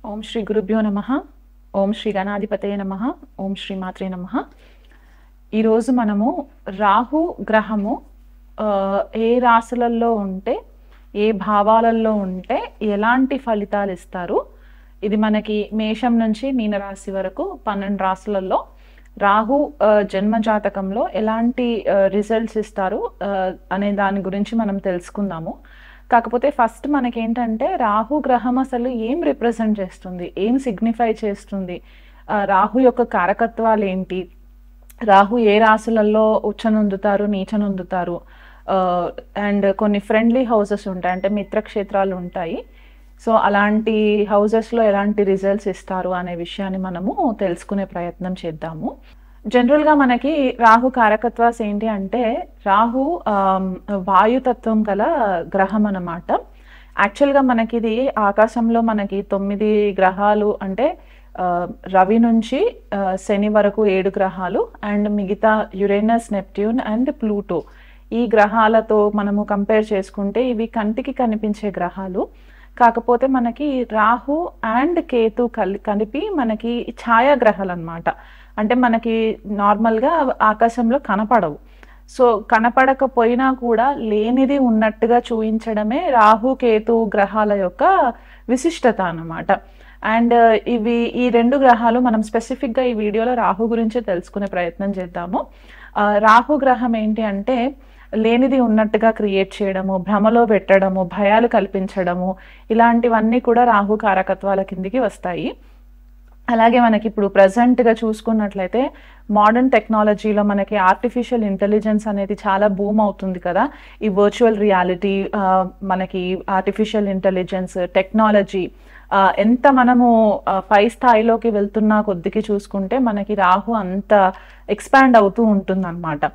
ఓం శ్రీ గురుభ్యో నమః. ఓం శ్రీ గణాధిపతయ నమః. ఓం శ్రీ మాత్రే నమః. ఈరోజు మనము రాహు గ్రహము ఏ రాశులలో ఉంటే, ఏ భావాలలో ఉంటే ఎలాంటి ఫలితాలు ఇస్తారు, ఇది మనకి మేషం నుంచి మీనరాశి వరకు 12 రాశులలో రాహు జన్మ జాతకంలో ఎలాంటి రిజల్ట్స్ ఇస్తారు అనే దాని గురించి మనం తెలుసుకుందాము. కాకపోతే ఫస్ట్ మనకేంటంటే రాహు గ్రహం అసలు ఏం రిప్రజెంట్ చేస్తుంది, ఏం సిగ్నిఫై చేస్తుంది, రాహు యొక్క కారకత్వాలు ఏంటి, రాహు ఏ రాశులలో ఉచ్చనొందుతారు, నీచనొందుతారు, అండ్ కొన్ని ఫ్రెండ్లీ హౌసెస్ ఉంటాయి, అంటే మిత్రక్షేత్రాలు ఉంటాయి. సో అలాంటి హౌజెస్లో ఎలాంటి రిజల్ట్స్ ఇస్తారు అనే విషయాన్ని మనము తెలుసుకునే ప్రయత్నం చేద్దాము. జనరల్గా మనకి రాహు కారకత్వాస్ ఏంటి అంటే, రాహు వాయుతత్వం గల గ్రహం అన్నమాట. యాక్చువల్గా మనకి ఇది ఆకాశంలో మనకి 9 గ్రహాలు, అంటే రవి నుంచి శని వరకు 7 గ్రహాలు, అండ్ మిగతా యురేనస్, నెప్ట్యూన్ అండ్ ప్లూటో, ఈ గ్రహాలతో మనము కంపేర్ చేసుకుంటే ఇవి కంటికి కనిపించే గ్రహాలు. కాకపోతే మనకి రాహు అండ్ కేతు కలిపి మనకి ఛాయాగ్రహాలు అన్నమాట. అంటే మనకి నార్మల్గా ఆకాశంలో కనపడవు. సో కనపడకపోయినా కూడా లేనిది ఉన్నట్టుగా చూపించడమే రాహు కేతు గ్రహాల యొక్క విశిష్టత అన్నమాట. అండ్ ఈ 2 గ్రహాలు మనం స్పెసిఫిక్గా ఈ వీడియోలో రాహు గురించి తెలుసుకునే ప్రయత్నం చేద్దాము. రాహు గ్రహం ఏంటి అంటే లేనిది ఉన్నట్టుగా క్రియేట్ చేయడము, భ్రమలో పెట్టడము, భయాలు కల్పించడము, ఇలాంటివన్నీ కూడా రాహు కారకత్వాల కిందికి వస్తాయి. అలాగే మనకి ఇప్పుడు ప్రజెంట్గా చూసుకున్నట్లయితే మోడర్న్ టెక్నాలజీలో మనకి ఆర్టిఫిషియల్ ఇంటెలిజెన్స్ అనేది చాలా బూమ్ అవుతుంది కదా. ఈ వర్చువల్ రియాలిటీ, మనకి ఆర్టిఫిషియల్ ఇంటెలిజెన్స్ టెక్నాలజీ ఎంత మనము పై స్థాయిలోకి వెళ్తున్నా కొద్దికి చూసుకుంటే మనకి రాహు అంత ఎక్స్పాండ్ అవుతూ ఉంటుందన్నమాట.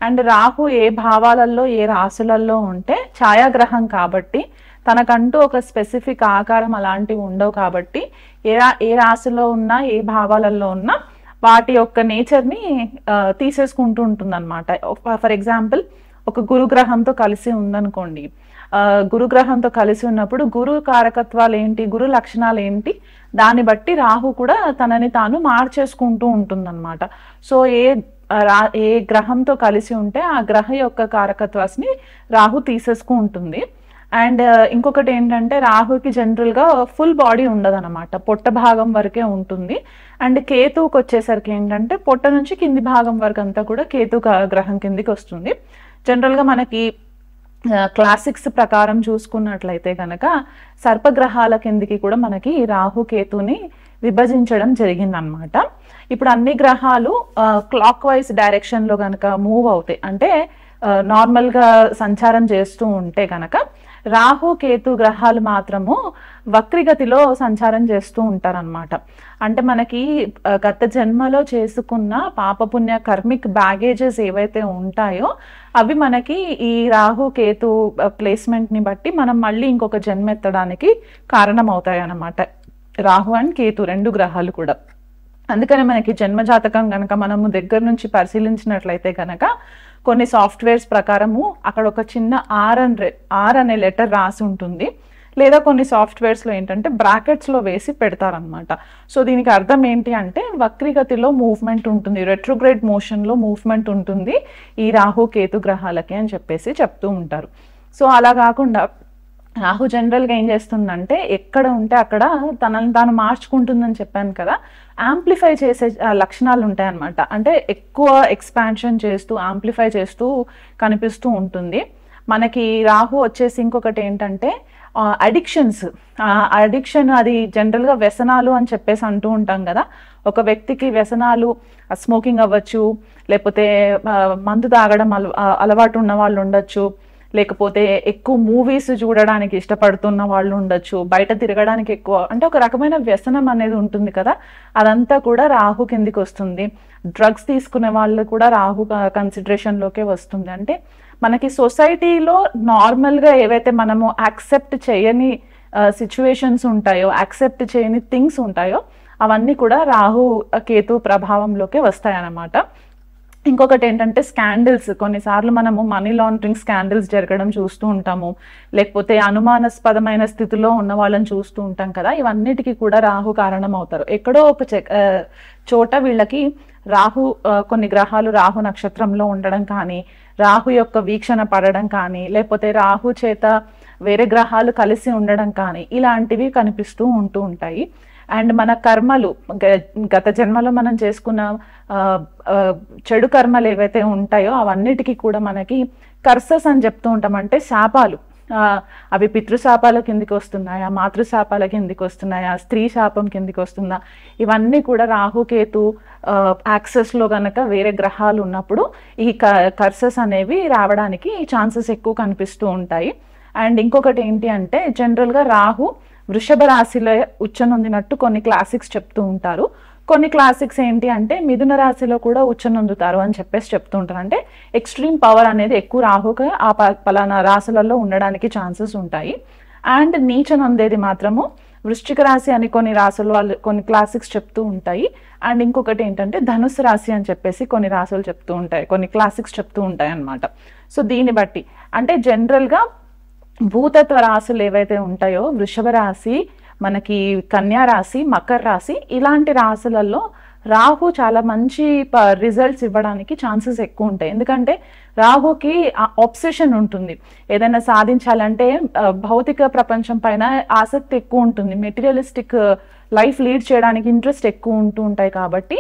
అండ్ రాహు ఏ భావాలలో ఏ రాశులలో ఉంటే ఛాయాగ్రహం కాబట్టి తనకంటూ ఒక స్పెసిఫిక్ ఆకారం అలాంటివి ఉండవు కాబట్టి ఏ రాశిలో ఉన్నా ఏ భావాలలో ఉన్నా వాటి యొక్క నేచర్ని తీసేసుకుంటూ ఉంటుందన్నమాట. ఫర్ ఎగ్జాంపుల్ ఒక గురుగ్రహంతో కలిసి ఉందనుకోండి, గురుగ్రహంతో కలిసి ఉన్నప్పుడు గురు కారకత్వాలు ఏంటి, గురు లక్షణాలు ఏంటి, దాన్ని బట్టి రాహు కూడా తనని తాను మార్చేసుకుంటూ ఉంటుందన్నమాట. సో ఏ గ్రహంతో కలిసి ఉంటే ఆ గ్రహ యొక్క కారకత్వాన్ని రాహు తీసేసుకుంటుంది. అండ్ ఇంకొకటి ఏంటంటే రాహుకి జనరల్గా ఫుల్ బాడీ ఉండదు అనమాట, పొట్ట భాగం వరకే ఉంటుంది. అండ్ కేతువుకి వచ్చేసరికి ఏంటంటే పొట్ట నుంచి కింది భాగం వరకు అంతా కూడా కేతు గ్రహం కిందికి వస్తుంది. జనరల్గా మనకి క్లాసిక్స్ ప్రకారం చూసుకున్నట్లయితే కనుక సర్పగ్రహాల కిందికి కూడా మనకి రాహు కేతుని విభజించడం జరిగిందనమాట. ఇప్పుడు అన్ని గ్రహాలు క్లాక్ వైజ్ డైరెక్షన్లో కనుక మూవ్ అవుతాయి, అంటే నార్మల్గా సంచారం చేస్తూ ఉంటే కనుక రాహు కేతు గ్రహాలు మాత్రము వక్రిగతిలో సంచారం చేస్తూ ఉంటారనమాట. అంటే మనకి గత జన్మలో చేసుకున్న పాపపుణ్య కర్మిక్ బ్యాగేజెస్ ఏవైతే ఉంటాయో అవి మనకి ఈ రాహు కేతు ప్లేస్మెంట్ని బట్టి మనం మళ్ళీ ఇంకొక జన్మ ఎత్తడానికి కారణం అవుతాయి అన్నమాట, రాహు అండ్ కేతు 2 గ్రహాలు కూడా. అందుకని మనకి జన్మజాతకం కనుక మనము దగ్గర నుంచి పరిశీలించినట్లయితే కనుక కొన్ని సాఫ్ట్వేర్స్ ప్రకారము అక్కడ ఒక చిన్న ఆర్ అనే లెటర్ రాసి ఉంటుంది, లేదా కొన్ని సాఫ్ట్వేర్స్లో ఏంటంటే బ్రాకెట్స్లో వేసి పెడతారనమాట. సో దీనికి అర్థం ఏంటి అంటే వక్రిగతిలో మూవ్మెంట్ ఉంటుంది, రెట్రోగ్రేడ్ మోషన్లో మూవ్మెంట్ ఉంటుంది ఈ రాహు కేతు గ్రహాలకి అని చెప్పేసి చెప్తూ ఉంటారు. సో అలా కాకుండా రాహు జనరల్గా ఏం చేస్తుందంటే ఎక్కడ ఉంటే అక్కడ తనని తాను మార్చుకుంటుందని చెప్పాను కదా, యాంప్లిఫై చేసే లక్షణాలు ఉంటాయన్నమాట. అంటే ఎక్కువ ఎక్స్పాన్షన్ చేస్తూ యాంప్లిఫై చేస్తూ కనిపిస్తూ ఉంటుంది. మనకి రాహు వచ్చేసి ఇంకొకటి ఏంటంటే అడిక్షన్, అది జనరల్గా వ్యసనాలు అని చెప్పేసి అంటూ ఉంటాం కదా. ఒక వ్యక్తికి వ్యసనాలు స్మోకింగ్ అవ్వచ్చు, లేకపోతే మందు తాగడం అలవాటు ఉన్న వాళ్ళు ఉండొచ్చు, లేకపోతే ఎక్కువ మూవీస్ చూడడానికి ఇష్టపడుతున్న వాళ్ళు ఉండొచ్చు, బయట తిరగడానికి ఎక్కువ, అంటే ఒక రకమైన వ్యసనం అనేది ఉంటుంది కదా, అదంతా కూడా రాహు కిందికి వస్తుంది. డ్రగ్స్ తీసుకునే వాళ్ళు కూడా రాహు కన్సిడరేషన్లోకే వస్తుంది. అంటే మనకి సొసైటీలో నార్మల్గా ఏవైతే మనము యాక్సెప్ట్ చేయని సిచ్యువేషన్స్ ఉంటాయో, యాక్సెప్ట్ చేయని థింగ్స్ ఉంటాయో అవన్నీ కూడా రాహు కేతు ప్రభావంలోకే వస్తాయన్నమాట. ఇంకొకటి ఏంటంటే స్కాండిల్స్. కొన్నిసార్లు మనము మనీ లాండరింగ్ స్కాండిల్స్ జరగడం చూస్తూ ఉంటాము, లేకపోతే అనుమానాస్పదమైన స్థితిలో ఉన్న వాళ్ళని చూస్తూ ఉంటాం కదా. ఇవన్నిటికీ కూడా రాహు కారణం అవుతారు. ఎక్కడో ఒక చోట వీళ్ళకి రాహు, కొన్ని గ్రహాలు రాహు నక్షత్రంలో ఉండడం కానీ, రాహు యొక్క వీక్షణ పడడం కానీ, లేకపోతే రాహు చేత వేరే గ్రహాలు కలిసి ఉండడం కానీ, ఇలాంటివి కనిపిస్తూ ఉంటూ ఉంటాయి. అండ్ మన కర్మలు, గత జన్మలో మనం చేసుకున్న చెడు కర్మలు ఏవైతే ఉంటాయో అవన్నిటికీ కూడా మనకి కర్సస్ అని చెప్తూ ఉంటాం. అంటే శాపాలు, అవి పితృశాపాల కిందికి వస్తున్నాయా, మాతృశాపాల కిందికి వస్తున్నాయా, స్త్రీ శాపం కిందికి వస్తుందా, ఇవన్నీ కూడా రాహుకేతు యాక్సెస్లో గనక వేరే గ్రహాలు ఉన్నప్పుడు ఈ కర్సస్ అనేవి రావడానికి ఛాన్సెస్ ఎక్కువ కనిపిస్తూ ఉంటాయి. అండ్ ఇంకొకటి ఏంటి అంటే జనరల్గా రాహు వృషభ రాశిలో ఉచ్చనొందినట్టు కొన్ని క్లాసిక్స్ చెప్తూ ఉంటారు. కొన్ని క్లాసిక్స్ ఏంటి అంటే మిథున రాశిలో కూడా ఉచ్చనొందుతారు అని చెప్పేసి చెప్తూ ఉంటారు. అంటే ఎక్స్ట్రీమ్ పవర్ అనేది ఎక్కువ రాహుగా ఆ పలానా రాశులలో ఉండడానికి ఛాన్సెస్ ఉంటాయి. అండ్ నీచనొందేది మాత్రము వృశ్చిక రాశి అని కొన్ని రాశులు వాళ్ళు కొన్ని క్లాసిక్స్ చెప్తూ ఉంటాయి. అండ్ ఇంకొకటి ఏంటంటే ధనుసు రాశి అని చెప్పేసి కొన్ని రాశులు చెప్తూ ఉంటాయి, కొన్ని క్లాసిక్స్ చెప్తూ ఉంటాయి అన్నమాట. సో దీన్ని బట్టి అంటే జనరల్గా భూతత్వ రాశులు ఏవైతే ఉంటాయో వృషభ రాశి, మనకి కన్యా రాశి, మకర రాశి, ఇలాంటి రాశులలో రాహు చాలా మంచి రిజల్ట్స్ ఇవ్వడానికి ఛాన్సెస్ ఎక్కువ ఉంటాయి. ఎందుకంటే రాహుకి ఆబ్సెషన్ ఉంటుంది, ఏదైనా సాధించాలంటే భౌతిక ప్రపంచం పైన ఆసక్తి ఎక్కువ ఉంటుంది, మెటీరియలిస్టిక్ లైఫ్ లీడ్ చేయడానికి ఇంట్రెస్ట్ ఎక్కువ ఉంటూ ఉంటాయి. కాబట్టి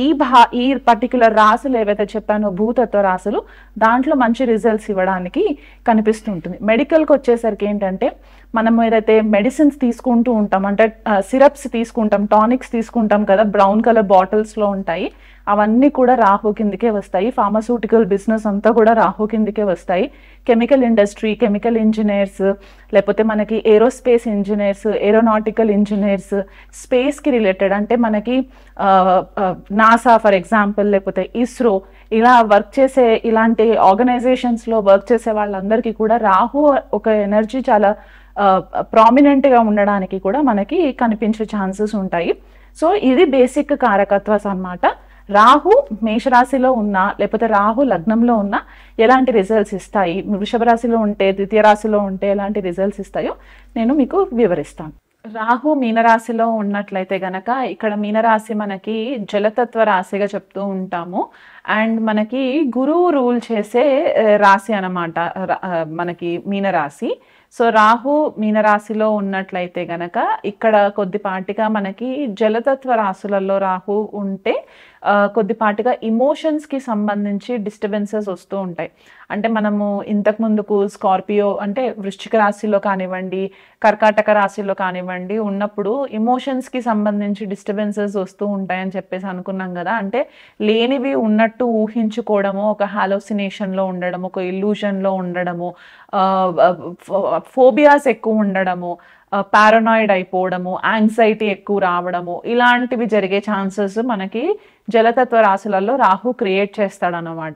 ఈ పర్టికులర్ రాశులు ఏవైతే చెప్పానో భూతత్వ రాశులు, దాంట్లో మంచి రిజల్ట్స్ ఇవ్వడానికి కనిపిస్తుంటుంది. మెడికల్కి వచ్చేసరికి ఏంటంటే మనం ఏదైతే మెడిసిన్స్ తీసుకుంటూ ఉంటాం, అంటే సిరప్స్ తీసుకుంటాం, టానిక్స్ తీసుకుంటాం కదా, బ్రౌన్ కలర్ బాటిల్స్లో ఉంటాయి, అవన్నీ కూడా రాహు కిందకే వస్తాయి. ఫార్మాస్యూటికల్ బిజినెస్ అంతా కూడా రాహు కిందకే వస్తాయి. కెమికల్ ఇండస్ట్రీ, కెమికల్ ఇంజనీర్స్, లేకపోతే మనకి ఏరోస్పేస్ ఇంజనీర్స్, ఏరోనాటికల్ ఇంజనీర్స్, స్పేస్కి రిలేటెడ్ అంటే మనకి నాసా ఫర్ ఎగ్జాంపుల్, లేకపోతే ఇస్రో, ఇలా వర్క్ చేసే ఇలాంటి ఆర్గనైజేషన్స్లో వర్క్ చేసే వాళ్ళందరికీ కూడా రాహు ఒక ఎనర్జీ చాలా ప్రామినెంట్గా ఉండడానికి కూడా మనకి కనిపించే ఛాన్సెస్ ఉంటాయి. సో ఇది బేసిక్ కారకత్వాస్ అన్నమాట. రాహు మేషరాశిలో ఉన్నా లేకపోతే రాహు లగ్నంలో ఉన్నా ఎలాంటి రిజల్ట్స్ ఇస్తాయి, వృషభ రాశిలో ఉంటే, ద్వితీయ రాశిలో ఉంటే ఎలాంటి రిజల్ట్స్ ఇస్తాయో నేను మీకు వివరిస్తాను. రాహు మీనరాశిలో ఉన్నట్లయితే గనక ఇక్కడ మీనరాశి మనకి జలతత్వ రాశిగా చెప్తూ ఉంటాము. అండ్ మనకి గురువు రూల్ చేసే రాశి అన్నమాట మనకి మీనరాశి. సో రాహు మీనరాశిలో ఉన్నట్లయితే గనక ఇక్కడ కొద్దిపాటిగా మనకి జలతత్వ రాశులలో రాహు ఉంటే కొద్దిపాటిగా ఇమోషన్స్కి సంబంధించి డిస్టర్బెన్సెస్ వస్తూ ఉంటాయి. అంటే మనము ఇంతకు ముందుకు స్కార్పియో అంటే వృశ్చిక రాశిలో కానివ్వండి, కర్కాటక రాశిలో కానివ్వండి ఉన్నప్పుడు ఇమోషన్స్కి సంబంధించి డిస్టర్బెన్సెస్ వస్తూ ఉంటాయని చెప్పేసి అనుకున్నాం కదా. అంటే లేనివి ఉన్నట్టు ఊహించుకోవడము, ఒక హాలోసినేషన్లో ఉండడము, ఒక ఇల్యూషన్లో ఉండడము, ఫోబియాస్ ఎక్కువ ఉండడము, పారనాయిడ్ అయిపోవడము, యాంగ్జైటీ ఎక్కువ రావడము, ఇలాంటివి జరిగే ఛాన్సెస్ మనకి జలతత్వ రాశులలో రాహు క్రియేట్ చేస్తాడనమాట.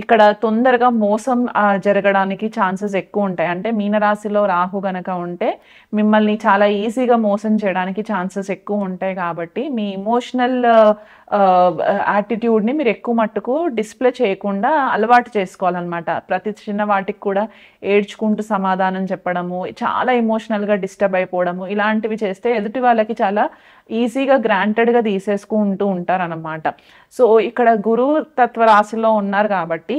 ఇక్కడ తొందరగా మోసం జరగడానికి ఛాన్సెస్ ఎక్కువ ఉంటాయి. అంటే మీనరాశిలో రాహు గనక ఉంటే మిమ్మల్ని చాలా ఈజీగా మోసం చేయడానికి ఛాన్సెస్ ఎక్కువ ఉంటాయి. కాబట్టి మీ ఇమోషనల్ యాటిట్యూడ్ని మీరు ఎక్కువ మట్టుకు డిస్ప్లే చేయకుండా అలవాటు చేసుకోవాలన్నమాట. ప్రతి చిన్న వాటికి కూడా ఏడ్చుకుంటూ సమాధానం చెప్పడము, చాలా ఎమోషనల్గా డిస్టర్బ్ అయిపోవడము, ఇలాంటివి చేస్తే ఎదుటి వాళ్ళకి చాలా ఈజీగా గ్రాంటెడ్గా తీసేసుకుంటూ ఉంటారన్నమాట. సో ఇక్కడ గురువు తత్వ రాశిలో ఉన్నారు కాబట్టి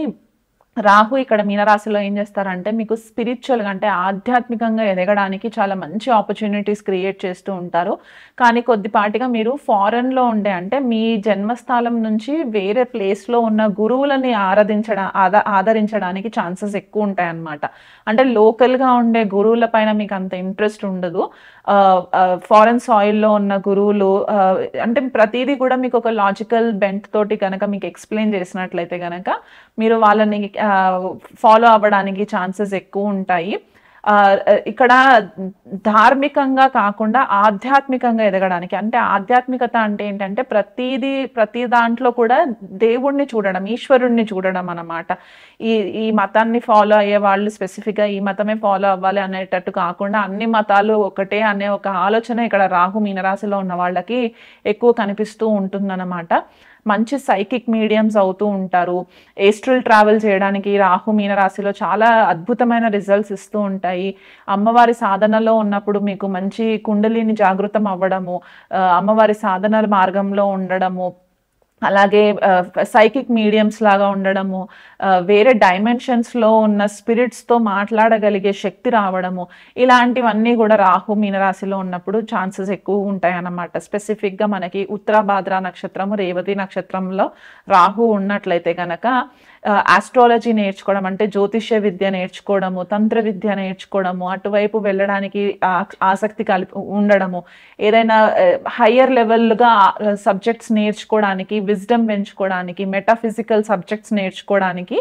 రాహు ఇక్కడ మీనరాశిలో ఏం చేస్తారంటే మీకు స్పిరిచువల్గా అంటే ఆధ్యాత్మికంగా ఎదగడానికి చాలా మంచి ఆపర్చునిటీస్ క్రియేట్ చేస్తూ ఉంటారు. కానీ కొద్దిపాటిగా మీరు ఫారెన్లో ఉండే అంటే మీ జన్మస్థలం నుంచి వేరే ప్లేస్లో ఉన్న గురువులని ఆదరించడానికి ఛాన్సెస్ ఎక్కువ ఉంటాయి అన్నమాట. అంటే లోకల్గా ఉండే గురువుల పైన మీకు అంత ఇంట్రెస్ట్ ఉండదు. ఫారెన్ సాయిల్లో ఉన్న గురువులు అంటే ప్రతిదీ కూడా మీకు ఒక లాజికల్ బెంట్ తోటి కనుక మీకు ఎక్స్ప్లెయిన్ చేసినట్లయితే కనుక మీరు వాళ్ళని ఫాలో అవ్వడానికి ఛాన్సెస్ ఎక్కువ ఉంటాయి. ఇక్కడ ధార్మికంగా కాకుండా ఆధ్యాత్మికంగా ఎదగడానికి, అంటే ఆధ్యాత్మికత అంటే ఏంటంటే ప్రతి దాంట్లో కూడా దేవుణ్ణి చూడడం, ఈశ్వరుణ్ణి చూడడం అన్నమాట. ఈ ఈ మతాన్ని ఫాలో అయ్యే వాళ్ళు స్పెసిఫిక్గా ఈ మతమే ఫాలో అవ్వాలి అనేటట్టు కాకుండా అన్ని మతాలు ఒకటే అనే ఒక ఆలోచన ఇక్కడ రాహు మీనరాశిలో ఉన్న వాళ్ళకి ఎక్కువ కనిపిస్తూ ఉంటుందన్నమాట. మంచి సైకిక్ మీడియంస్ అవుతూ ఉంటారు. ఏస్ట్రల్ ట్రావెల్ చేయడానికి రాహు మీనరాశిలో చాలా అద్భుతమైన రిజల్ట్స్ ఇస్తూ ఉంటాయి. అమ్మవారి సాధనలో ఉన్నప్పుడు మీకు మంచి కుండలిని జాగృతం అవ్వడము, అమ్మవారి సాధనల మార్గంలో ఉండడము, అలాగే సైకిక్ మీడియంస్ లాగా ఉండడము, వేరే డైమెన్షన్స్లో ఉన్న స్పిరిట్స్తో మాట్లాడగలిగే శక్తి రావడము, ఇలాంటివన్నీ కూడా రాహు మీనరాశిలో ఉన్నప్పుడు ఛాన్సెస్ ఎక్కువ ఉంటాయి అన్నమాట. స్పెసిఫిక్గా మనకి ఉత్తరాభాద్ర నక్షత్రము, రేవతి నక్షత్రంలో రాహు ఉన్నట్లయితే కనుక ఆస్ట్రాలజీ నేర్చుకోవడం అంటే జ్యోతిష్య విద్య నేర్చుకోవడము, తంత్ర విద్య నేర్చుకోవడము, అటువైపు వెళ్ళడానికి ఆసక్తి ఉండడము, ఏదైనా హయ్యర్ లెవెల్గా సబ్జెక్ట్స్ నేర్చుకోవడానికి, విజ్డమ్ పెంచుకోవడానికి, మెటాఫిజికల్ సబ్జెక్ట్స్ నేర్చుకోవడానికి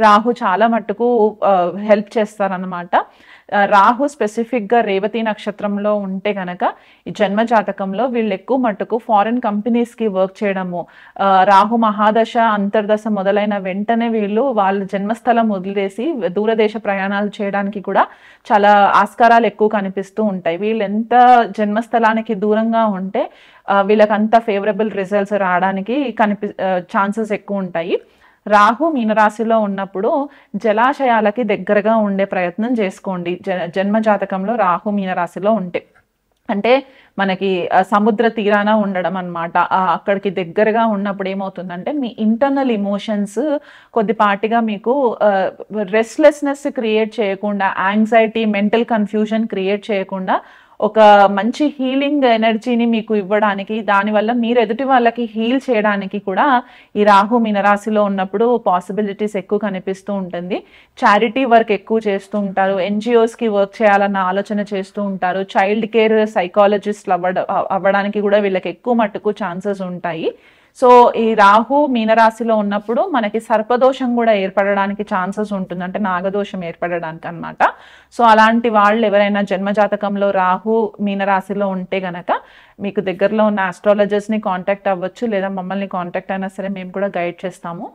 రాహు చాలా మట్టుకు హెల్ప్ చేస్తారనమాట. రాహు స్పెసిఫిక్గా రేవతి నక్షత్రంలో ఉంటే కనుక ఈ జన్మ జాతకంలో వీళ్ళు ఎక్కువ మట్టుకు ఫారిన్ కంపెనీస్కి వర్క్ చేయడము, రాహు మహాదశ అంతర్దశ మొదలైన వెంటనే వీళ్ళు వాళ్ళ జన్మస్థలం వదిలేసి దూరదేశ ప్రయాణాలు చేయడానికి కూడా చాలా ఆస్కారాలు ఎక్కువ కనిపిస్తూ ఉంటాయి. వీళ్ళు ఎంత జన్మస్థలానికి దూరంగా ఉంటే వీళ్ళకి అంత ఫేవరబుల్ రిజల్ట్స్ రావడానికి ఛాన్సెస్ ఎక్కువ ఉంటాయి. రాహు మీనరాశిలో ఉన్నప్పుడు జలాశయాలకి దగ్గరగా ఉండే ప్రయత్నం చేసుకోండి. జన్మ జాతకంలో రాహు మీనరాశిలో ఉంటే, అంటే మనకి సముద్ర తీరాన ఉండడం అనమాట. అక్కడికి దగ్గరగా ఉన్నప్పుడు ఏమవుతుందంటే మీ ఇంటర్నల్ ఇమోషన్స్ కొద్దిపాటిగా మీకు రెస్ట్లెస్నెస్ క్రియేట్ చేయకుండా, యాంగ్జైటీ, మెంటల్ కన్ఫ్యూజన్ క్రియేట్ చేయకుండా ఒక మంచి హీలింగ్ ఎనర్జీని మీకు ఇవ్వడానికి, దానివల్ల మీరు ఎదుటి వాళ్ళకి హీల్ చేయడానికి కూడా ఈ రాహు మీనరాశిలో ఉన్నప్పుడు పాసిబిలిటీస్ ఎక్కువ కనిపిస్తూ ఉంటుంది. చారిటీ వర్క్ ఎక్కువ చేస్తూ ఉంటారు, ఎన్జిఓస్కి వర్క్ చేయాలన్న ఆలోచన చేస్తూ ఉంటారు, చైల్డ్ కేర్ సైకాలజిస్ట్లు అవ్వడానికి కూడా వీళ్ళకి ఎక్కువ మట్టుకు ఛాన్సెస్ ఉంటాయి. సో ఈ రాహు మీనరాశిలో ఉన్నప్పుడు మనకి సర్పదోషం కూడా ఏర్పడడానికి ఛాన్సెస్ ఉంటుంది, అంటే నాగదోషం ఏర్పడడానికి అనమాట. సో అలాంటి వాళ్ళు ఎవరైనా జన్మజాతకంలో రాహు మీనరాశిలో ఉంటే గనక మీకు దగ్గరలో ఉన్న ఆస్ట్రాలజర్స్ని కాంటాక్ట్ అవ్వచ్చు, లేదా మమ్మల్ని కాంటాక్ట్ అయినా సరే మేము కూడా గైడ్ చేస్తాము.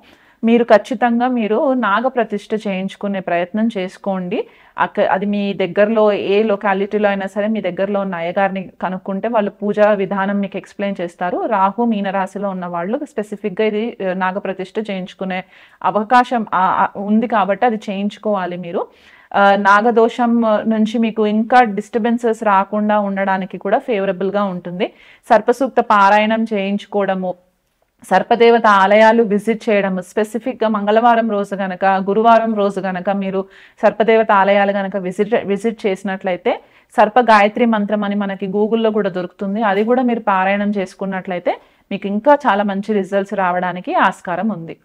మీరు ఖచ్చితంగా మీరు నాగ ప్రతిష్ఠ చేయించుకునే ప్రయత్నం చేసుకోండి. అది మీ దగ్గరలో ఏ లొకాలిటీలో అయినా సరే మీ దగ్గరలో ఉన్న అయ్యగారిని కనుక్కుంటే వాళ్ళు పూజా విధానం మీకు ఎక్స్ప్లెయిన్ చేస్తారు. రాహు మీనరాశిలో ఉన్న వాళ్ళు స్పెసిఫిక్గా ఇది నాగ ప్రతిష్ఠ చేయించుకునే అవకాశం ఉంది కాబట్టి అది చేయించుకోవాలి మీరు. నాగదోషం నుంచి మీకు ఇంకా డిస్టర్బెన్సెస్ రాకుండా ఉండడానికి కూడా ఫేవరబుల్గా ఉంటుంది. సర్పసూక్త పారాయణం చేయించుకోవడము, సర్పదేవత ఆలయాలు విజిట్ చేయడం, స్పెసిఫిక్గా మంగళవారం రోజు గనక, గురువారం రోజు గనక మీరు సర్పదేవత ఆలయాలు గనక విజిట్ చేసినట్లయితే సర్ప గాయత్రి మంత్రం అని మనకి గూగుల్లో కూడా దొరుకుతుంది, అది కూడా మీరు పారాయణం చేసుకున్నట్లయితే మీకు ఇంకా చాలా మంచి రిజల్ట్స్ రావడానికి ఆస్కారం ఉంది.